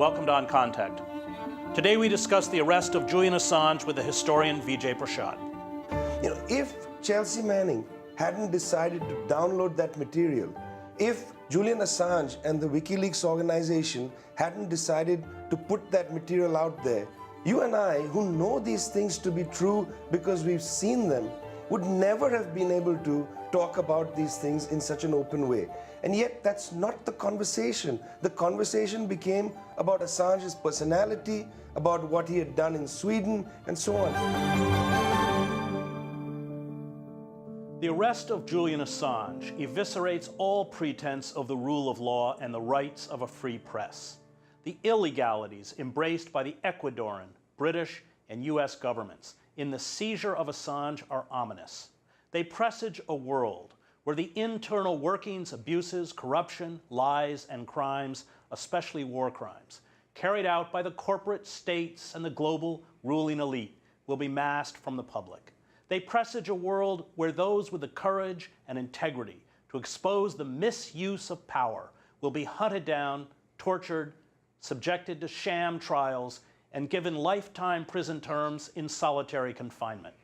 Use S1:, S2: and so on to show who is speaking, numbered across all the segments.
S1: Welcome to On Contact. Today we discuss the arrest of Julian Assange with the historian Vijay Prashad.
S2: You know, if Chelsea Manning hadn't decided to download that material, if Julian Assange and the WikiLeaks organization hadn't decided to put that material out there, you and I, who know these things to be true because we've seen them, would never have been able to talk about these things in such an open way. And yet, that's not the conversation. The conversation became about Assange's personality, about what he had done in Sweden, and so on.
S1: The arrest of Julian Assange eviscerates all pretense of the rule of law and the rights of a free press. The illegalities embraced by the Ecuadorian, British, and US governments in the seizure of Assange are ominous. They presage a world where the internal workings, abuses, corruption, lies, and crimes, especially war crimes, carried out by the corporate states and the global ruling elite will be masked from the public. They presage a world where those with the courage and integrity to expose the misuse of power will be hunted down, tortured, subjected to sham trials, and given lifetime prison terms in solitary confinement.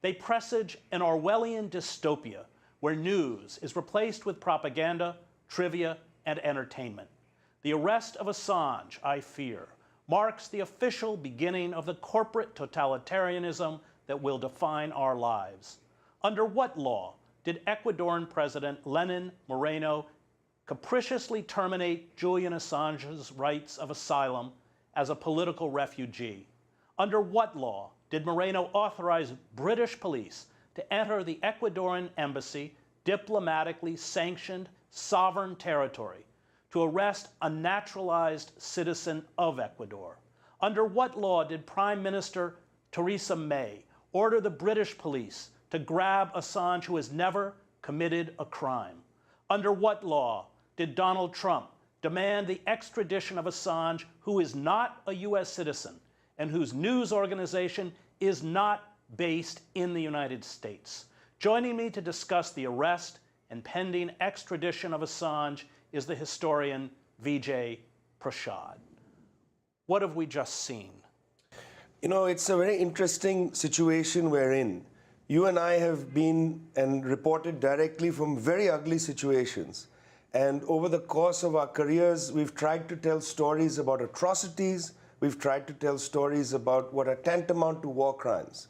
S1: They presage an Orwellian dystopia where news is replaced with propaganda, trivia, and entertainment. The arrest of Assange, I fear, marks the official beginning of the corporate totalitarianism that will define our lives. Under what law did Ecuadorian President Lenin Moreno capriciously terminate Julian Assange's rights of asylum as a political refugee? Under what law did Moreno authorize British police to enter the Ecuadorian embassy, diplomatically sanctioned sovereign territory, to arrest a naturalized citizen of Ecuador? Under what law did Prime Minister Theresa May order the British police to grab Assange, who has never committed a crime? Under what law did Donald Trump demand the extradition of Assange, who is not a US citizen and whose news organization is not based in the United States? Joining me to discuss the arrest and pending extradition of Assange is the historian Vijay Prashad. What have we just seen?
S2: You know, it's a very interesting situation we're in. You and I have been and reported directly from very ugly situations. And over the course of our careers, we've tried to tell stories about atrocities. We've tried to tell stories about what are tantamount to war crimes.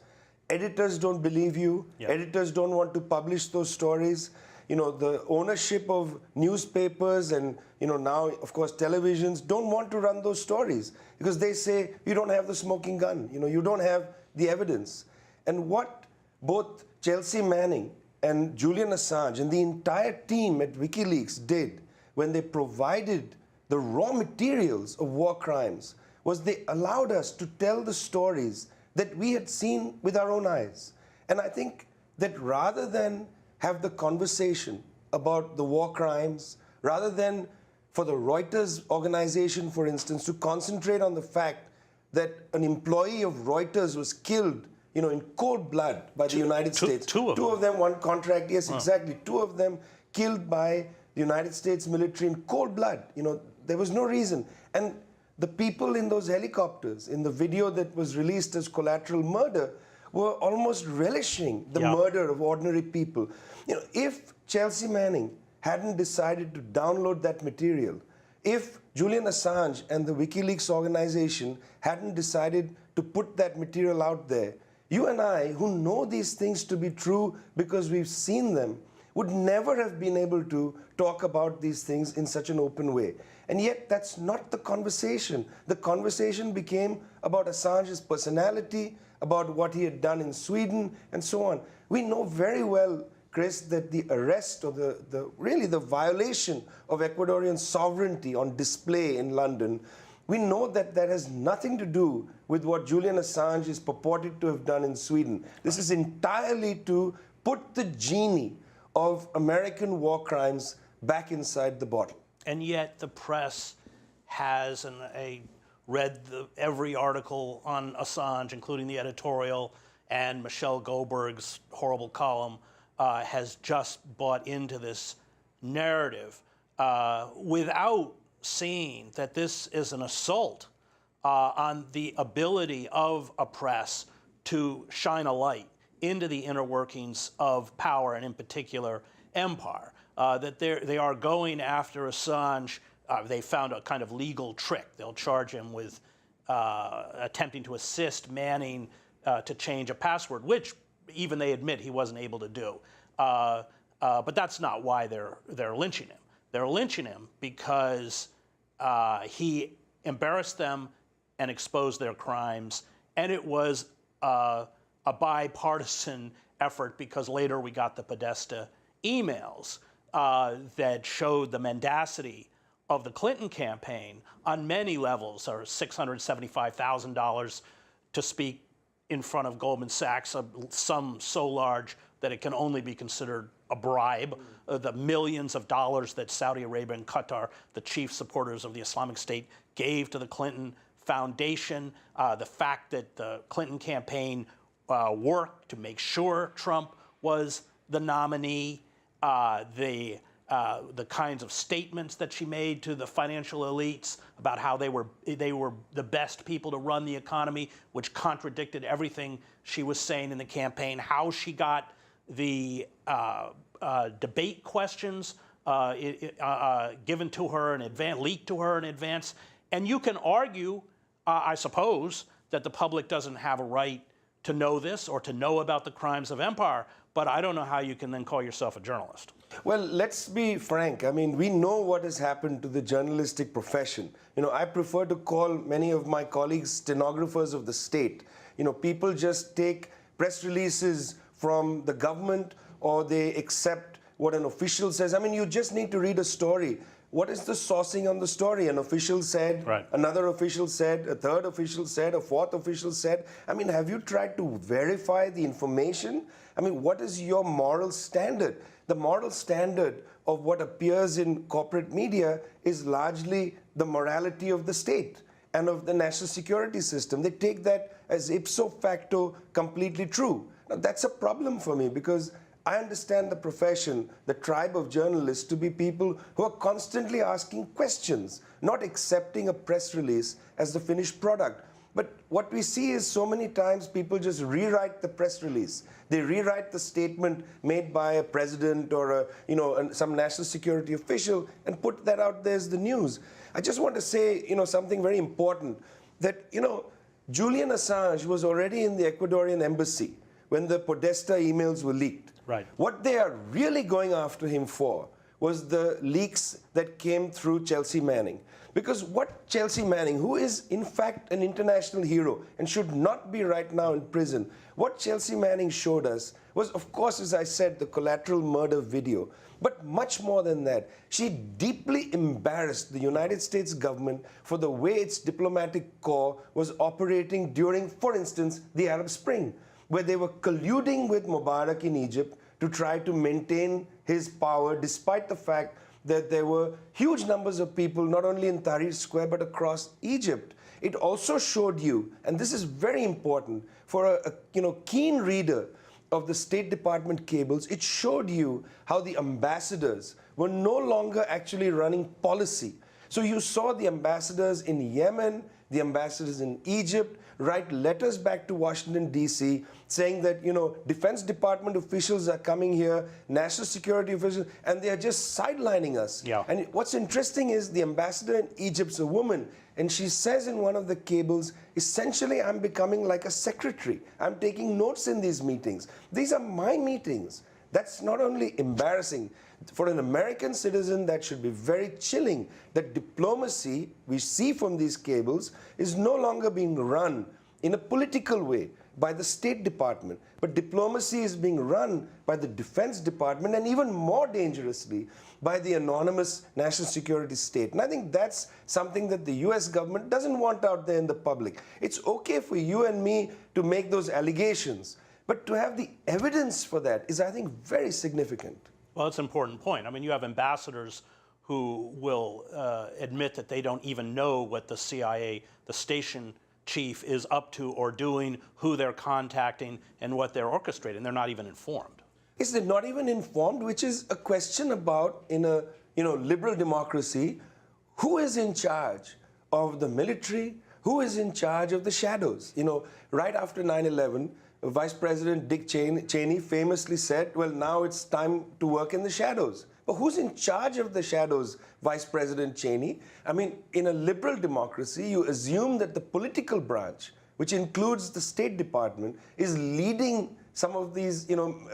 S2: Editors don't believe you.
S1: Yeah.
S2: Editors don't want to publish those stories. You know, the ownership of newspapers and, you know, now, of course, televisions don't want to run those stories because they say, you don't have the smoking gun. You know, you don't have the evidence. And what both Chelsea Manning and Julian Assange and the entire team at WikiLeaks did when they provided the raw materials of war crimes was they allowed us to tell the stories that we had seen with our own eyes. And I think that rather than have the conversation about the war crimes, rather than for the Reuters organization, for instance, to concentrate on the fact that an employee of Reuters was killed, you know, in cold blood by the United States.
S1: Two of them, one
S2: contract, yes, exactly. Two of them killed by the United States military in cold blood. You know, there was no reason. And the people in those helicopters, in the video that was released as collateral murder, were almost relishing the murder of ordinary people. You know, if Chelsea Manning hadn't decided to download that material, if Julian Assange and the WikiLeaks organization hadn't decided to put that material out there, you and I, who know these things to be true because we've seen them, would never have been able to talk about these things in such an open way. And yet, that's not the conversation. The conversation became about Assange's personality, about what he had done in Sweden, and so on. We know very well, Chris, that the arrest or really the violation of Ecuadorian sovereignty on display in London, we know that that has nothing to do with what Julian Assange is purported to have done in Sweden. This is entirely to put the genie of American war crimes back inside the bottle.
S1: And yet the press has, and I read every article on Assange, including the editorial and Michelle Goldberg's horrible column, has just bought into this narrative without seeing that this is an assault on the ability of a press to shine a light into the inner workings of power, and in particular, empire. That they are going after Assange. They found a kind of legal trick. They'll charge him with attempting to assist Manning to change a password, which even they admit he wasn't able to do. But that's not why they're lynching him. They're lynching him because he embarrassed them and exposed their crimes, and it was a bipartisan effort, because later we got the Podesta emails that showed the mendacity of the Clinton campaign on many levels, or $675,000 to speak in front of Goldman Sachs, a sum so large that it can only be considered a bribe, the millions of dollars that Saudi Arabia and Qatar, the chief supporters of the Islamic State, gave to the Clinton Foundation, the fact that the Clinton campaign worked to make sure Trump was the nominee, the kinds of statements that she made to the financial elites about how they were the best people to run the economy, which contradicted everything she was saying in the campaign, how she got the debate questions given to her in advance, leaked to her in advance. And you can argue, I suppose, that the public doesn't have a right to know this or to know about the crimes of empire, but I don't know how you can then call yourself a journalist.
S2: Well, let's be frank. I mean, we know what has happened to the journalistic profession. You know, I prefer to call many of my colleagues stenographers of the state. You know, people just take press releases from the government, or they accept what an official says. I mean, you just need to read a story. What is the sourcing on the story? An official said,
S1: right.
S2: Another official said, a third official said, a fourth official said. I mean, have you tried to verify the information? I mean, what is your moral standard? The moral standard of what appears in corporate media is largely the morality of the state and of the national security system. They take that as ipso facto completely true. Now, that's a problem for me, because I understand the profession, the tribe of journalists, to be people who are constantly asking questions, not accepting a press release as the finished product. But what we see is so many times people just rewrite the press release. They rewrite the statement made by a president or some national security official and put that out there as the news. I just want to say, something very important, that, Julian Assange was already in the Ecuadorian embassy when the Podesta emails were leaked.
S1: Right.
S2: What they are really going after him for was the leaks that came through Chelsea Manning. Because what Chelsea Manning, who is in fact an international hero and should not be right now in prison, what Chelsea Manning showed us was, of course, as I said, the collateral murder video. But much more than that, she deeply embarrassed the United States government for the way its diplomatic corps was operating during, for instance, the Arab Spring, where they were colluding with Mubarak in Egypt to try to maintain his power, despite the fact that there were huge numbers of people, not only in Tahrir Square, but across Egypt. It also showed you, and this is very important for a keen reader of the State Department cables, it showed you how the ambassadors were no longer actually running policy. So you saw the ambassadors in Yemen, the ambassadors in Egypt, write letters back to Washington, D.C., saying that, Defense Department officials are coming here, national security officials, and they are just sidelining us.
S1: Yeah.
S2: And what's interesting is the ambassador in Egypt's a woman, and she says in one of the cables, essentially, I'm becoming like a secretary. I'm taking notes in these meetings. These are my meetings. That's not only embarrassing. For an American citizen, that should be very chilling, that diplomacy, we see from these cables, is no longer being run in a political way by the State Department, but diplomacy is being run by the Defense Department, and even more dangerously, by the anonymous national security state. And I think that's something that the US government doesn't want out there in the public. It's okay for you and me to make those allegations, but to have the evidence for that is, I think, very significant.
S1: Well, that's an important point. I mean, you have ambassadors who will admit that they don't even know what the CIA, the station chief, is up to or doing, who they're contacting, and what they're orchestrating. They're not even informed.
S2: Is they're not even informed, which is a question about, in a liberal democracy, who is in charge of the military? Who is in charge of the shadows? You know, right after 9/11, Vice President Dick Cheney famously said, well, now it's time to work in the shadows. But who's in charge of the shadows, Vice President Cheney? I mean, in a liberal democracy, you assume that the political branch, which includes the State Department, is leading some of these,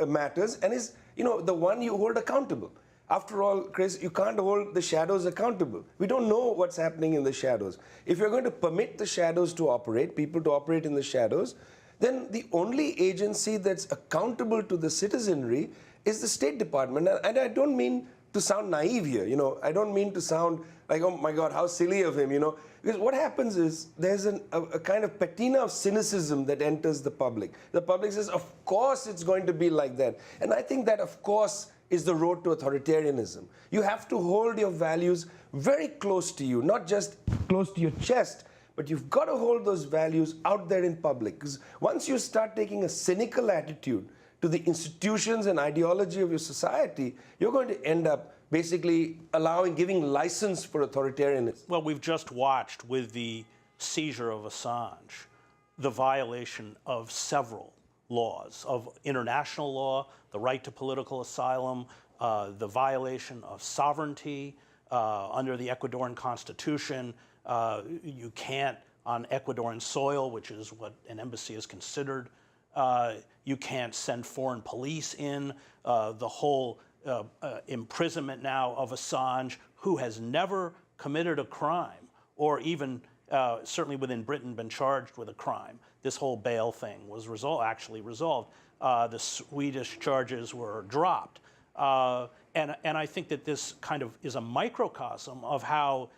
S2: matters and is, the one you hold accountable. After all, Chris, you can't hold the shadows accountable. We don't know what's happening in the shadows. If you're going to permit the shadows to operate, people to operate in the shadows, then the only agency that's accountable to the citizenry is the State Department. And I don't mean to sound naive here, I don't mean to sound like, oh my God, how silly of him, Because what happens is there's a kind of patina of cynicism that enters the public. The public says, of course it's going to be like that. And I think that, of course, is the road to authoritarianism. You have to hold your values very close to you, not just close to your chest, but you've got to hold those values out there in public. Because once you start taking a cynical attitude to the institutions and ideology of your society, you're going to end up basically giving license for authoritarianism.
S1: Well, we've just watched with the seizure of Assange the violation of several laws, of international law, the right to political asylum, the violation of sovereignty under the Ecuadorian constitution. You can't, on Ecuadorian soil, which is what an embassy is considered, you can't send foreign police in. The whole imprisonment now of Assange, who has never committed a crime or even certainly within Britain been charged with a crime. This whole bail thing was actually resolved. The Swedish charges were dropped. And I think that this kind of is a microcosm of how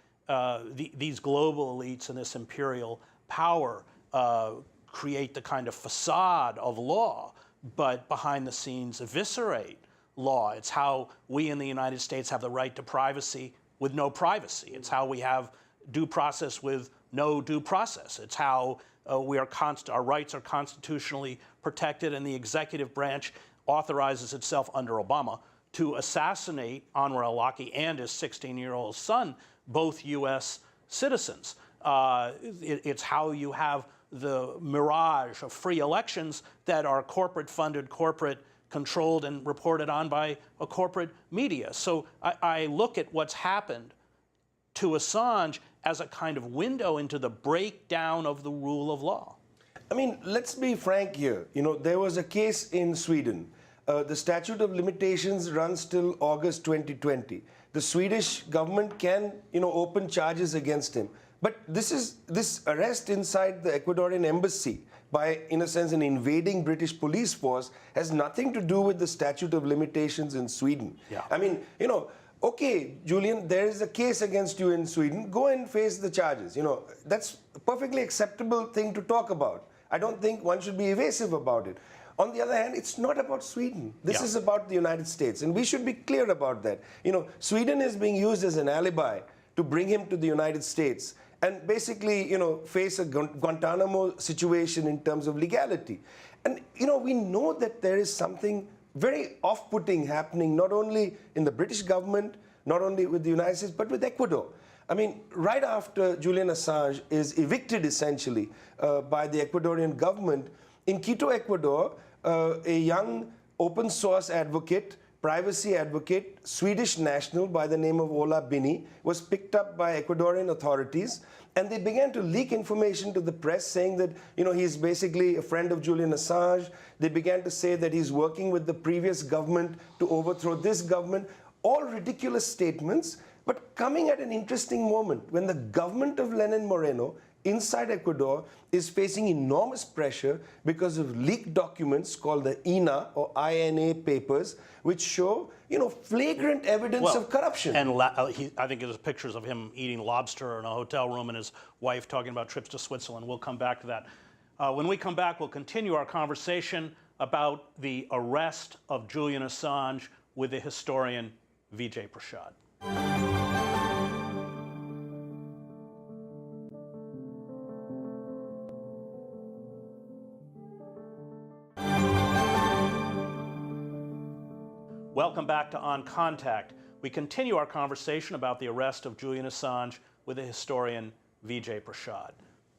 S1: these global elites and this imperial power create the kind of facade of law, but behind the scenes eviscerate law. It's how we in the United States have the right to privacy with no privacy. It's how we have due process with no due process. It's how our rights are constitutionally protected, and the executive branch authorizes itself under Obama to assassinate Anwar al-Awlaki and his 16-year-old son, both U.S. citizens. It's how you have the mirage of free elections that are corporate-funded, corporate-controlled, and reported on by a corporate media. So I look at what's happened to Assange as a kind of window into the breakdown of the rule of law.
S2: I mean, let's be frank here. There was a case in Sweden. The statute of limitations runs till August 2020. The Swedish government can, open charges against him. But this arrest inside the Ecuadorian embassy by, in a sense, an invading British police force has nothing to do with the statute of limitations in Sweden.
S1: Yeah.
S2: I mean, okay, Julian, there is a case against you in Sweden. Go and face the charges. That's a perfectly acceptable thing to talk about. I don't think one should be evasive about it. On the other hand, it's not about Sweden. This is about the United States, and we should be clear about that. Sweden is being used as an alibi to bring him to the United States and basically, face a Guantanamo situation in terms of legality. And, we know that there is something very off-putting happening, not only in the British government, not only with the United States, but with Ecuador. I mean, right after Julian Assange is evicted, essentially, by the Ecuadorian government, in Quito, Ecuador, a young open source advocate, privacy advocate, Swedish national by the name of Ola Bini, was picked up by Ecuadorian authorities, and they began to leak information to the press saying that, he's basically a friend of Julian Assange. They began to say that he's working with the previous government to overthrow this government. All ridiculous statements, but coming at an interesting moment when the government of Lenin Moreno inside Ecuador is facing enormous pressure because of leaked documents called the INA or INA papers, which show, flagrant evidence of corruption.
S1: And I think there's pictures of him eating lobster in a hotel room and his wife talking about trips to Switzerland. We'll come back to that. When we come back, we'll continue our conversation about the arrest of Julian Assange with the historian Vijay Prashad. Welcome back to On Contact. we continue our conversation about the arrest of Julian Assange with the historian Vijay Prashad.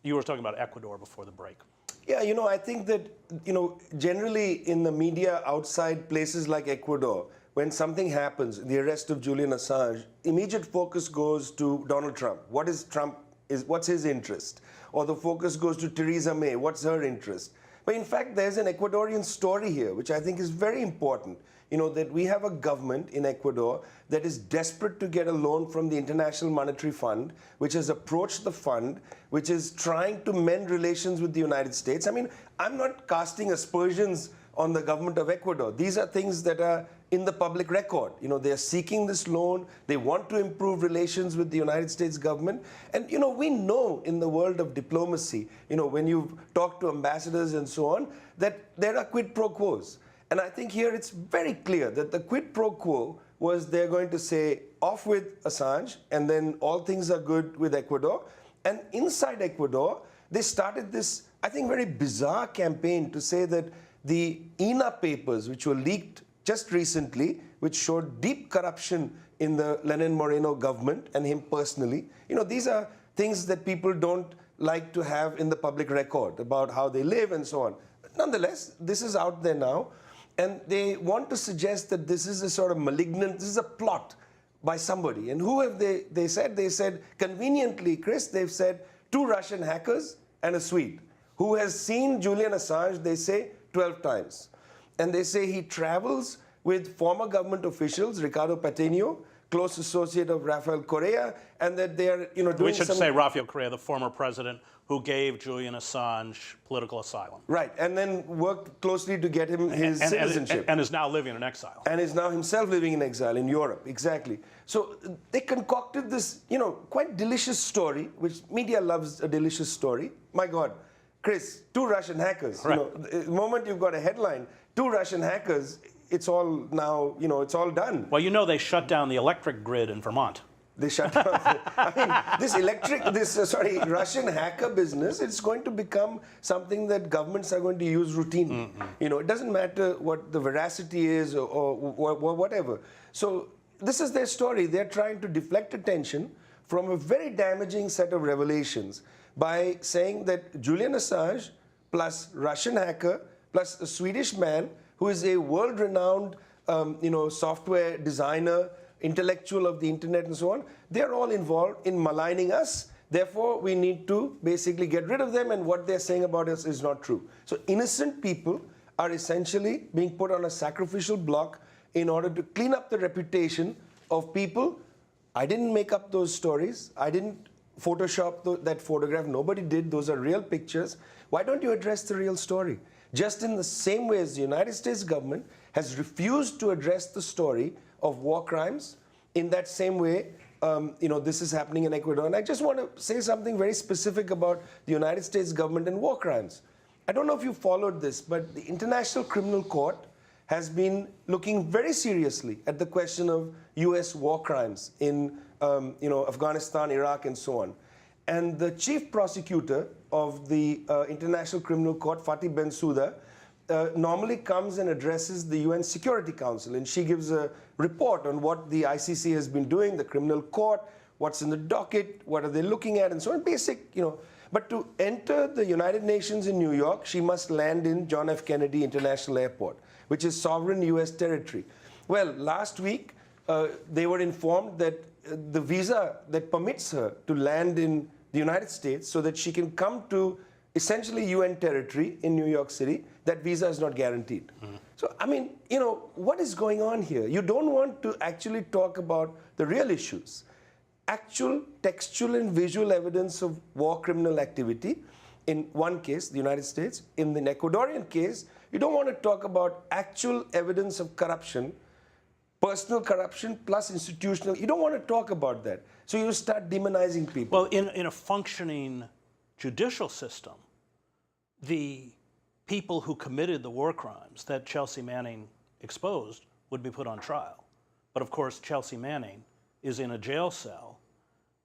S1: You were talking about Ecuador before the break.
S2: Yeah, I think that, generally in the media outside places like Ecuador, when something happens, the arrest of Julian Assange, immediate focus goes to Donald Trump. What's his interest? Or the focus goes to Theresa May. What's her interest? But in fact, there's an Ecuadorian story here, which I think is very important. That we have a government in Ecuador that is desperate to get a loan from the International Monetary Fund, which has approached the fund, which is trying to mend relations with the United States. I mean, I'm not casting aspersions on the government of Ecuador. These are things that are in the public record. They are seeking this loan. They want to improve relations with the United States government. And, we know in the world of diplomacy, when you talk to ambassadors and so on, that there are quid pro quos. And I think here it's very clear that the quid pro quo was they're going to say off with Assange and then all things are good with Ecuador. And inside Ecuador, they started this, I think, very bizarre campaign to say that the INA papers, which were leaked just recently, which showed deep corruption in the Lenin Moreno government and him personally, these are things that people don't like to have in the public record about how they live and so on. But nonetheless, this is out there now. And they want to suggest that this is a sort of malignant, this is a plot by somebody. And who have they said? They said, conveniently, Chris, they've said 2 Russian hackers and a Swede. Who has seen Julian Assange, they say, 12 times. And they say he travels with former government officials, Ricardo Patino, close associate of Rafael Correa, and that they are, doing
S1: We should say Rafael Correa, the former president who gave Julian Assange political asylum.
S2: Right, and then worked closely to get him his citizenship.
S1: And is now living in exile.
S2: And is now himself living in exile in Europe, exactly. So they concocted this, quite delicious story, which media loves a delicious story. My God, Chris, 2 Russian hackers.
S1: Right.
S2: The moment you've got a headline, 2 Russian hackers, it's all now, it's all done.
S1: Well, they shut down the electric grid in Vermont.
S2: They shut down. I mean, this Russian hacker business, it's going to become something that governments are going to use routinely. It doesn't matter what the veracity is or whatever. So this is their story. They're trying to deflect attention from a very damaging set of revelations by saying that Julian Assange plus Russian hacker plus a Swedish man who is a world-renowned, software designer, intellectual of the internet and so on, they're all involved in maligning us. Therefore, we need to basically get rid of them, and what they're saying about us is not true. So innocent people are essentially being put on a sacrificial block in order to clean up the reputation of people. I didn't make up those stories. I didn't Photoshop that photograph. Nobody did. Those are real pictures. Why don't you address the real story? Just in the same way as the United States government has refused to address the story of war crimes, in that same way, this is happening in Ecuador. And I just want to say something very specific about the United States government and war crimes. I don't know if you followed this, but the International Criminal Court has been looking very seriously at the question of U.S. war crimes in Afghanistan, Iraq, and so on. And the chief prosecutor of the International Criminal Court, Fatih Bensouda, normally comes and addresses the UN Security Council, and she gives a report on what the ICC has been doing, the criminal court, what's in the docket, what are they looking at, and so on, basic, But to enter the United Nations in New York, she must land in John F. Kennedy International Airport, which is sovereign US territory. Well, last week, they were informed that the visa that permits her to land in the United States so that she can come to essentially UN territory in New York City, that visa is not guaranteed. So, I mean, what is going on here? You don't want to actually talk about the real issues. Actual textual and visual evidence of war criminal activity in one case, the United States. In the Ecuadorian case, you don't want to talk about actual evidence of corruption, personal corruption plus institutional. You don't want to talk about that. So you start demonizing people.
S1: Well, in a functioning judicial system, the people who committed the war crimes that Chelsea Manning exposed would be put on trial. But of course, Chelsea Manning is in a jail cell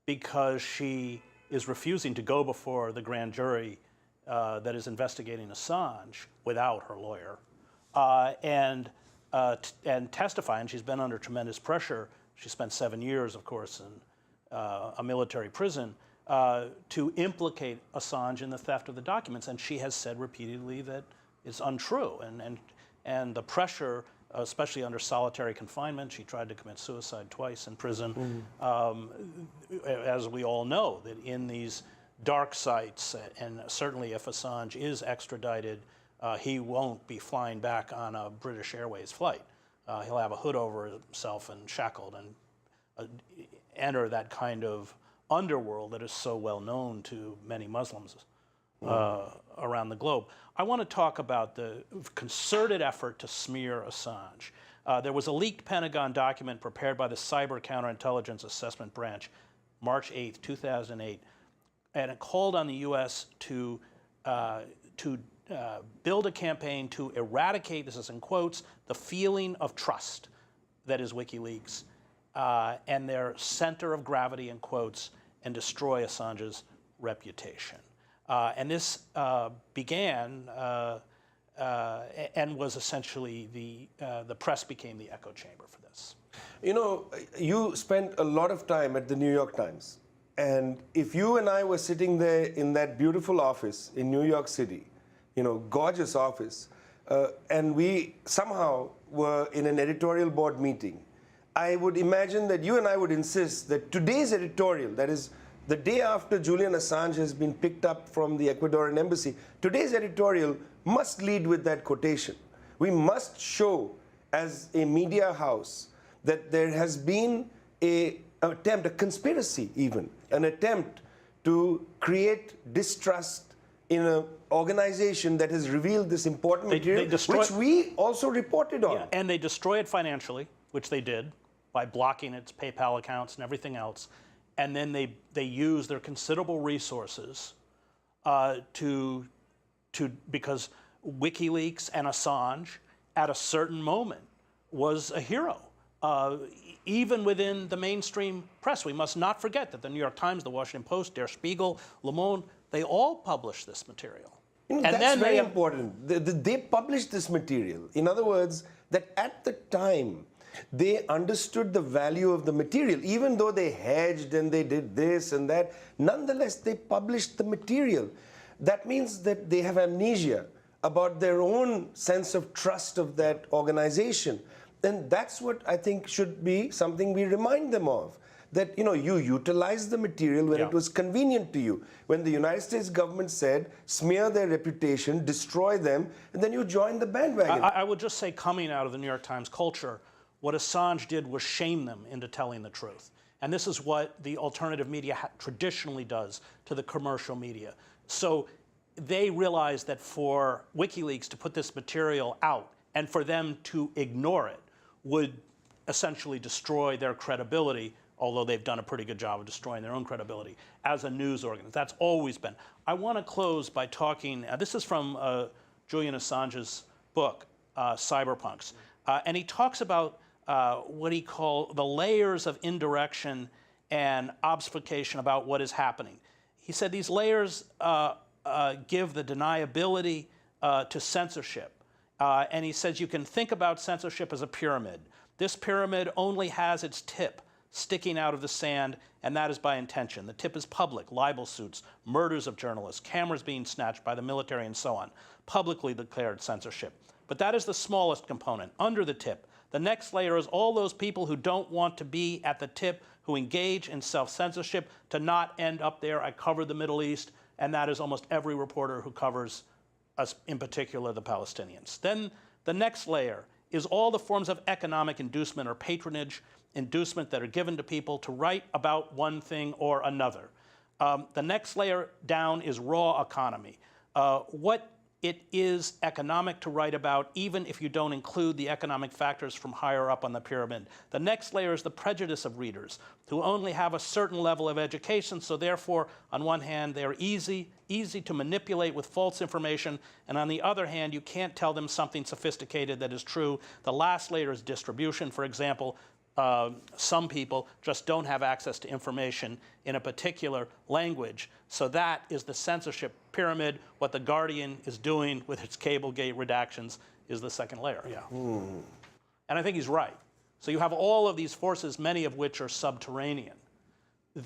S1: because she is refusing to go before the grand jury that is investigating Assange without her lawyer. And and testify, and she's been under tremendous pressure. She spent 7 years, of course, in a military prison to implicate Assange in the theft of the documents, and she has said repeatedly that it's untrue. And the pressure, especially under solitary confinement, she tried to commit suicide twice in prison. As we all know, that in these dark sites, and certainly if Assange is extradited, he won't be flying back on a British Airways flight. He'll have a hood over himself and shackled and enter that kind of underworld that is so well known to many Muslims around the globe. I want to talk about the concerted effort to smear Assange. There was a leaked Pentagon document prepared by the Cyber Counterintelligence Assessment Branch, March 8th, 2008, and it called on the U.S. to build a campaign to eradicate, this is in quotes, the feeling of trust that is WikiLeaks, and their center of gravity, in quotes, and destroy Assange's reputation. And this began and was essentially the press became the echo chamber for this.
S2: You know, you spent a lot of time at the New York Times. And if you and I were sitting there in that beautiful office in New York City, you know, gorgeous office, and we somehow were in an editorial board meeting, I would imagine that you and I would insist that today's editorial, that is the day after Julian Assange has been picked up from the Ecuadorian embassy, today's editorial must lead with that quotation. We must show, as a media house, that there has been an attempt, a conspiracy even, an attempt to create distrust in an organization that has revealed this important material, which we also reported on.
S1: Yeah, and they destroy it financially, which they did, by blocking its PayPal accounts and everything else. And then they use their considerable resources because WikiLeaks and Assange, at a certain moment, was a hero. Even within the mainstream press, we must not forget that the New York Times, the Washington Post, Der Spiegel, Le Monde, they all published this material.
S2: You know, that's very important. They published this material. In other words, that at the time, they understood the value of the material. Even though they hedged and they did this and that, nonetheless, they published the material. That means that they have amnesia about their own sense of trust of that organization. And that's what I think should be something we remind them of. That, you know, you utilized the material when it was convenient to you. When the United States government said, smear their reputation, destroy them, and then you join the bandwagon.
S1: I would just say, coming out of the New York Times culture, what Assange did was shame them into telling the truth. And this is what the alternative media traditionally does to the commercial media. So they realized that for WikiLeaks to put this material out and for them to ignore it would essentially destroy their credibility, although they've done a pretty good job of destroying their own credibility as a news organization. That's always been. I want to close by talking, this is from Julian Assange's book, Cyberpunks. And he talks about what he called the layers of indirection and obfuscation about what is happening. He said these layers give the deniability to censorship. And he says you can think about censorship as a pyramid. This pyramid only has its tip sticking out of the sand, and that is by intention. The tip is public, libel suits, murders of journalists, cameras being snatched by the military, and so on. Publicly declared censorship. But that is the smallest component, under the tip. The next layer is all those people who don't want to be at the tip, who engage in self-censorship to not end up there. I covered the Middle East, and that is almost every reporter who covers us, in particular the Palestinians. Then the next layer is all the forms of economic inducement or patronage inducement that are given to people to write about one thing or another. The next layer down is raw economy. What it is economic to write about, even if you don't include the economic factors from higher up on the pyramid. The next layer is the prejudice of readers who only have a certain level of education, so therefore, on one hand, they're easy to manipulate with false information, and on the other hand, you can't tell them something sophisticated that is true. The last layer is distribution. For example, some people just don't have access to information in a particular language. So that is the censorship pyramid. What The Guardian is doing with its Cablegate redactions is the second layer. Yeah. And I think he's right. So you have all of these forces, many of which are subterranean,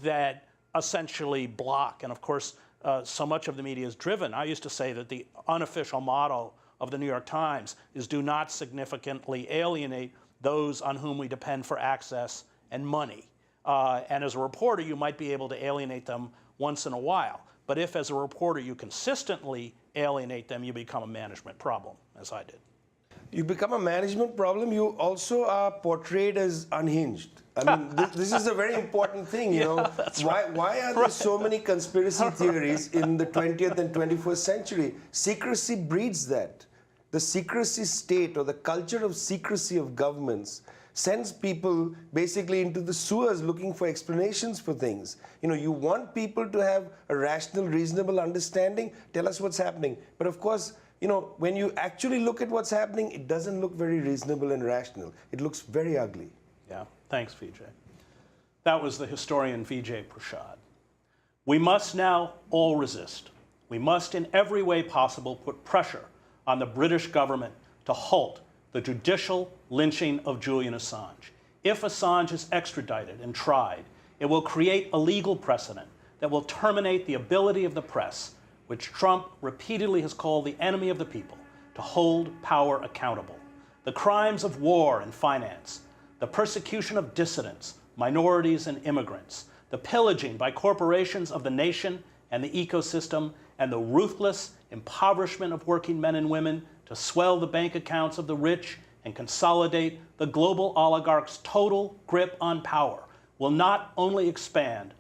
S1: that essentially block. And of course, so much of the media is driven. I used to say that the unofficial motto of the New York Times is do not significantly alienate those on whom we depend for access and money. And as a reporter, you might be able to alienate them once in a while. But if, as a reporter, you consistently alienate them, you become a management problem, as I did.
S2: You become a management problem. You also are portrayed as unhinged. I mean, this is a very important thing, you know. Why are there so many conspiracy theories in the 20th and 21st century? Secrecy breeds that. The secrecy state, or the culture of secrecy of governments, sends people basically into the sewers looking for explanations for things. You know, you want people to have a rational, reasonable understanding. Tell us what's happening. But of course, you know, when you actually look at what's happening, it doesn't look very reasonable and rational. It looks very ugly.
S1: Yeah, thanks, Vijay. That was the historian Vijay Prashad. We must now all resist. We must in every way possible put pressure on the British government to halt the judicial lynching of Julian Assange. If Assange is extradited and tried, it will create a legal precedent that will terminate the ability of the press, which Trump repeatedly has called the enemy of the people, to hold power accountable. The crimes of war and finance, the persecution of dissidents, minorities, and immigrants, the pillaging by corporations of the nation and the ecosystem, and the ruthless impoverishment of working men and women to swell the bank accounts of the rich and consolidate the global oligarchs' total grip on power will not only expand,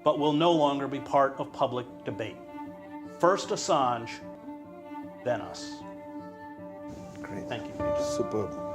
S1: but will no longer be part of public debate. First Assange, then us.
S2: Great.
S1: Thank you.
S2: Superb.